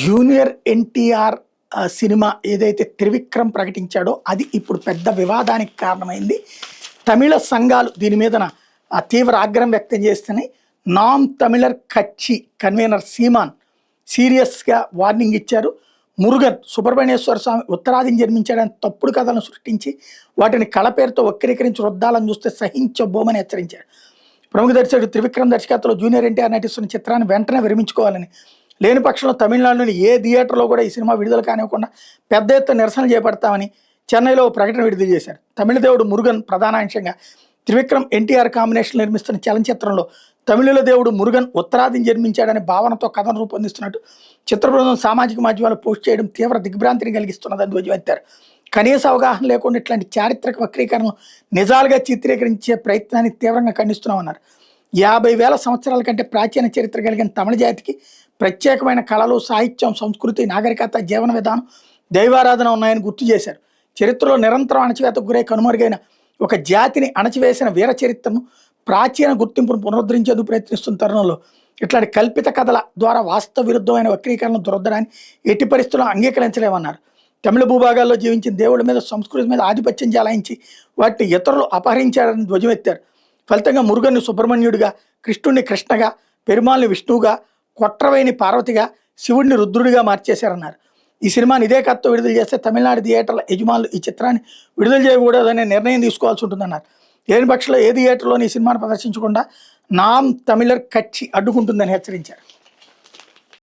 Junior NTR cinema ఏదైతే త్రివిక్రమ్ ప్రకటించాడో అది ఇప్పుడు పెద్ద వివాదానికి కారణమైంది. తమిళ సంఘాలు దీని మీద తీవ్ర ఆగ్రహం వ్యక్తం చేస్తున్నాయి. నామ్ తమిళర్ కచ్చి కన్వీనర్ సీమాన్ సీరియస్గా వార్నింగ్ ఇచ్చారు. మురుగన్ సుబ్రహ్మణ్యేశ్వర స్వామి ఉత్తరాదిని జన్మించాడని తప్పుడు కథలను సృష్టించి వాటిని కళ పేరుతో వక్రీకరించి రుద్దాలని చూస్తే సహించబోమని హెచ్చరించారు. ప్రముఖ దర్శకుడు త్రివిక్రమ్ దర్శకత్వంలో జూనియర్ ఎన్టీఆర్ నటిస్తున్న చిత్రాన్ని వెంటనే విరమించుకోవాలని, లేని పక్షంలో తమిళనాడులోని ఏ థియేటర్లో కూడా ఈ సినిమా విడుదల కానివ్వకుండా పెద్ద ఎత్తున నిరసన చేపడతామని చెన్నైలో ప్రకటన విడుదల చేశారు. తమిళ దేవుడు మురుగన్ ప్రధానాంశంగా త్రివిక్రమ్ ఎన్టీఆర్ కాంబినేషన్ నిర్మిస్తున్న చలనచిత్రంలో తమిళుల దేవుడు మురుగన్ ఉత్తరాదిని జన్మించాడనే భావనతో కథను రూపొందిస్తున్నట్టు చిత్ర బృందం సామాజిక మాధ్యమాలు పోస్ట్ చేయడం తీవ్ర దిగ్భ్రాంతిని కలిగిస్తున్నదని ధ్వజమెత్తారు. కనీస అవగాహన లేకుండా ఇట్లాంటి చారిత్రక వక్రీకరణను నిజాలుగా చిత్రీకరించే ప్రయత్నాన్ని తీవ్రంగా ఖండిస్తున్నామన్నారు. 50,000 సంవత్సరాల కంటే ప్రాచీన చరిత్ర కలిగిన తమిళ జాతికి ప్రత్యేకమైన కళలు, సాహిత్యం, సంస్కృతి, నాగరికత, జీవన విధానం, దైవారాధన ఉన్నాయని గుర్తు చేశారు. చరిత్రలో నిరంతరం అణచివేతకు గురై కనుమరుగైన ఒక జాతిని అణచివేసిన వీర చరిత్రను, ప్రాచీన గుర్తింపును పునరుద్ధరించేందుకు ప్రయత్నిస్తున్న తరుణంలో ఇట్లాంటి కల్పిత కథల ద్వారా వాస్తవ విరుద్ధమైన వక్రీకరణ దురదడాన్ని ఎట్టి పరిస్థితుల్లో అంగీకరించలేమన్నారు. తమిళ భూభాగాల్లో జీవించిన దేవుడి మీద, సంస్కృతి మీద ఆధిపత్యం చెలాయించి వాటిని ఇతరులు అపహరించారని ధ్వజమెత్తారు. ఫలితంగా మురుగన్ని సుబ్రహ్మణ్యుడిగా, కృష్ణుడిని కృష్ణగా, పెరుమాల్ని విష్ణువుగా, కొట్రవేని పార్వతిగా, శివుడిని రుద్రుడిగా మార్చేశారన్నారు. ఈ సినిమాని ఇదే కథతో విడుదల చేస్తే తమిళనాడు థియేటర్ల యజమానులు ఈ చిత్రాన్ని విడుదల చేయకూడదనే నిర్ణయం తీసుకోవాల్సి ఉంటుందన్నారు. లేని పక్షంలో ఏ థియేటర్లోని ఈ సినిమాను ప్రదర్శించకుండా నామ్ తమిళర్ కచ్చి అడ్డుకుంటుందని హెచ్చరించారు.